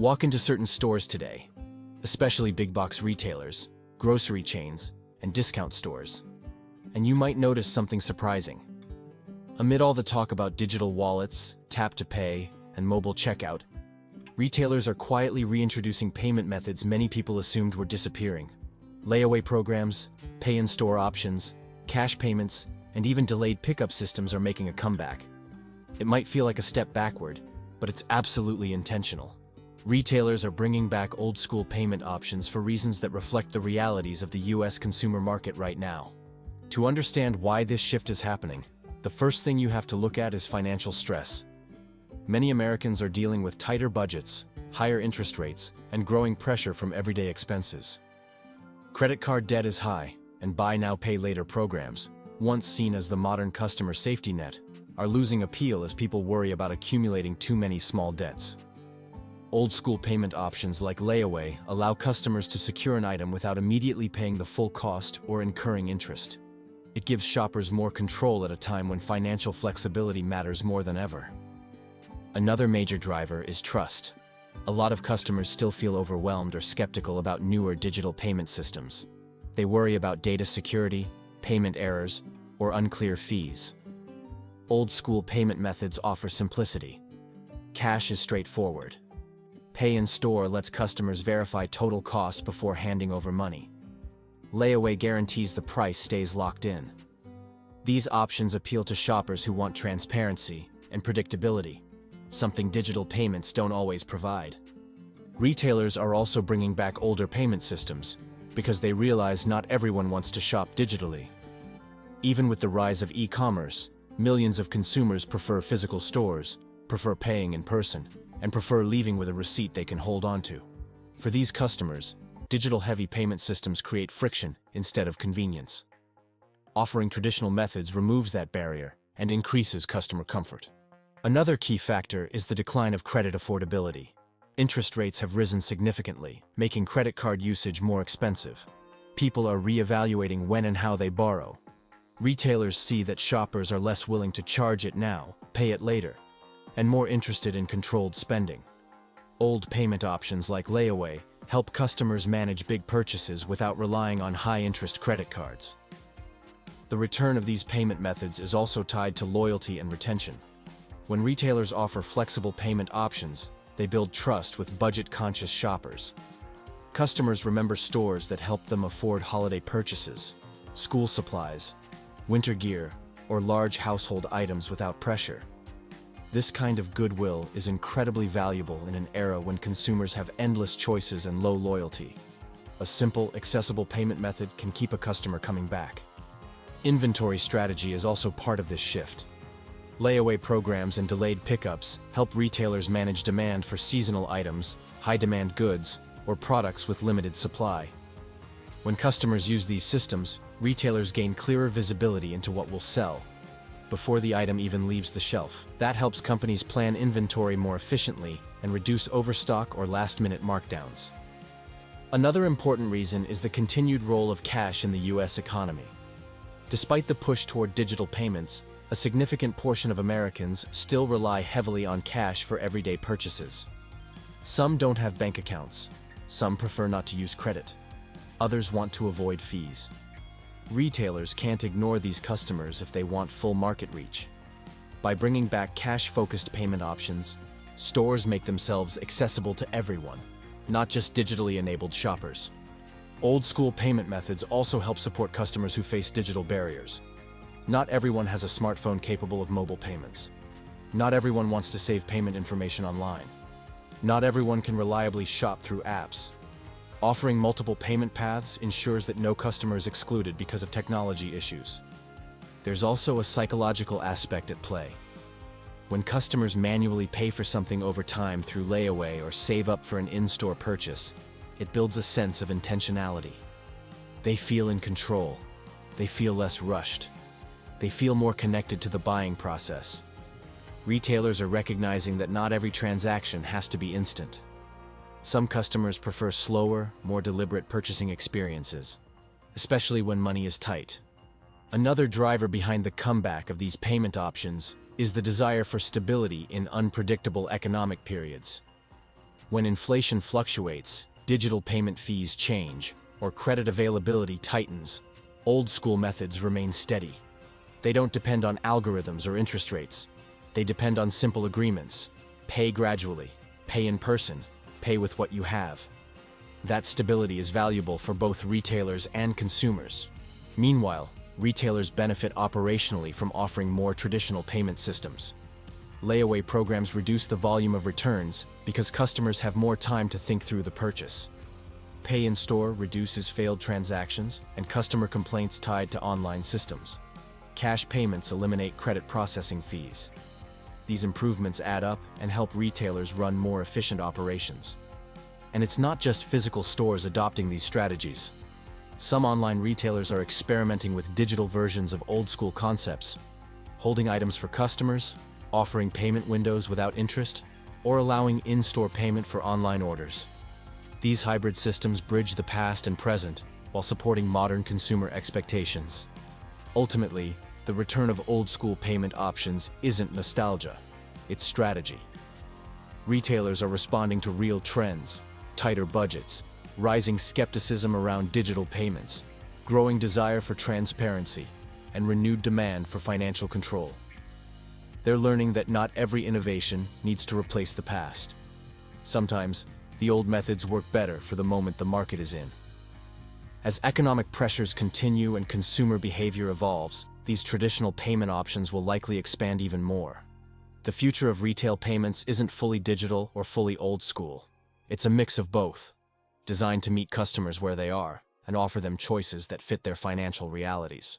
Walk into certain stores today, especially big box retailers, grocery chains, and discount stores, and you might notice something surprising. Amid all the talk about digital wallets, tap to pay, and mobile checkout, retailers are quietly reintroducing payment methods many people assumed were disappearing. Layaway programs, pay-in-store options, cash payments, and even delayed pickup systems are making a comeback. It might feel like a step backward, but it's absolutely intentional. Retailers are bringing back old-school payment options for reasons that reflect the realities of the US consumer market right now. To understand why this shift is happening, the first thing you have to look at is financial stress. Many Americans are dealing with tighter budgets, higher interest rates, and growing pressure from everyday expenses. Credit card debt is high, and buy now pay later programs, once seen as the modern customer safety net, are losing appeal as people worry about accumulating too many small debts. Old-school payment options like layaway allow customers to secure an item without immediately paying the full cost or incurring interest. It gives shoppers more control at a time when financial flexibility matters more than ever. Another major driver is trust. A lot of customers still feel overwhelmed or skeptical about newer digital payment systems. They worry about data security, payment errors, or unclear fees. Old-school payment methods offer simplicity. Cash is straightforward. Pay in store lets customers verify total costs before handing over money. Layaway guarantees the price stays locked in. These options appeal to shoppers who want transparency and predictability, something digital payments don't always provide. Retailers are also bringing back older payment systems because they realize not everyone wants to shop digitally. Even with the rise of e-commerce, millions of consumers prefer physical stores, prefer paying in person, and prefer leaving with a receipt they can hold onto. For these customers, digital-heavy payment systems create friction instead of convenience. Offering traditional methods removes that barrier and increases customer comfort. Another key factor is the decline of credit affordability. Interest rates have risen significantly, making credit card usage more expensive. People are reevaluating when and how they borrow. Retailers see that shoppers are less willing to charge it now, pay it later, and more interested in controlled spending. Old payment options like layaway help customers manage big purchases without relying on high-interest credit cards. The return of these payment methods is also tied to loyalty and retention. When retailers offer flexible payment options, they build trust with budget-conscious shoppers. Customers remember stores that help them afford holiday purchases, school supplies, winter gear, or large household items without pressure. This kind of goodwill is incredibly valuable in an era when consumers have endless choices and low loyalty. A simple, accessible payment method can keep a customer coming back. Inventory strategy is also part of this shift. Layaway programs and delayed pickups help retailers manage demand for seasonal items, high-demand goods, or products with limited supply. When customers use these systems, retailers gain clearer visibility into what will sell before the item even leaves the shelf. That helps companies plan inventory more efficiently and reduce overstock or last-minute markdowns. Another important reason is the continued role of cash in the US economy. Despite the push toward digital payments, a significant portion of Americans still rely heavily on cash for everyday purchases. Some don't have bank accounts. Some prefer not to use credit. Others want to avoid fees. Retailers can't ignore these customers if they want full market reach. By bringing back cash-focused payment options, stores make themselves accessible to everyone, not just digitally enabled shoppers. Old-school payment methods also help support customers who face digital barriers. Not everyone has a smartphone capable of mobile payments. Not everyone wants to save payment information online. Not everyone can reliably shop through apps. Offering multiple payment paths ensures that no customer is excluded because of technology issues. There's also a psychological aspect at play. When customers manually pay for something over time through layaway or save up for an in-store purchase, it builds a sense of intentionality. They feel in control. They feel less rushed. They feel more connected to the buying process. Retailers are recognizing that not every transaction has to be instant. Some customers prefer slower, more deliberate purchasing experiences, especially when money is tight. Another driver behind the comeback of these payment options is the desire for stability in unpredictable economic periods. When inflation fluctuates, digital payment fees change, or credit availability tightens, old-school methods remain steady. They don't depend on algorithms or interest rates. They depend on simple agreements. Pay gradually, pay in person, pay with what you have. That stability is valuable for both retailers and consumers. Meanwhile, retailers benefit operationally from offering more traditional payment systems. Layaway programs reduce the volume of returns because customers have more time to think through the purchase. Pay in store reduces failed transactions and customer complaints tied to online systems. Cash payments eliminate credit processing fees. These improvements add up and help retailers run more efficient operations. And it's not just physical stores adopting these strategies. Some online retailers are experimenting with digital versions of old-school concepts, holding items for customers, offering payment windows without interest, or allowing in-store payment for online orders. These hybrid systems bridge the past and present while supporting modern consumer expectations. Ultimately, the return of old-school payment options isn't nostalgia, it's strategy. Retailers are responding to real trends, tighter budgets, rising skepticism around digital payments, growing desire for transparency, and renewed demand for financial control. They're learning that not every innovation needs to replace the past. Sometimes, the old methods work better for the moment the market is in. As economic pressures continue and consumer behavior evolves, these traditional payment options will likely expand even more. The future of retail payments isn't fully digital or fully old school. It's a mix of both, designed to meet customers where they are and offer them choices that fit their financial realities.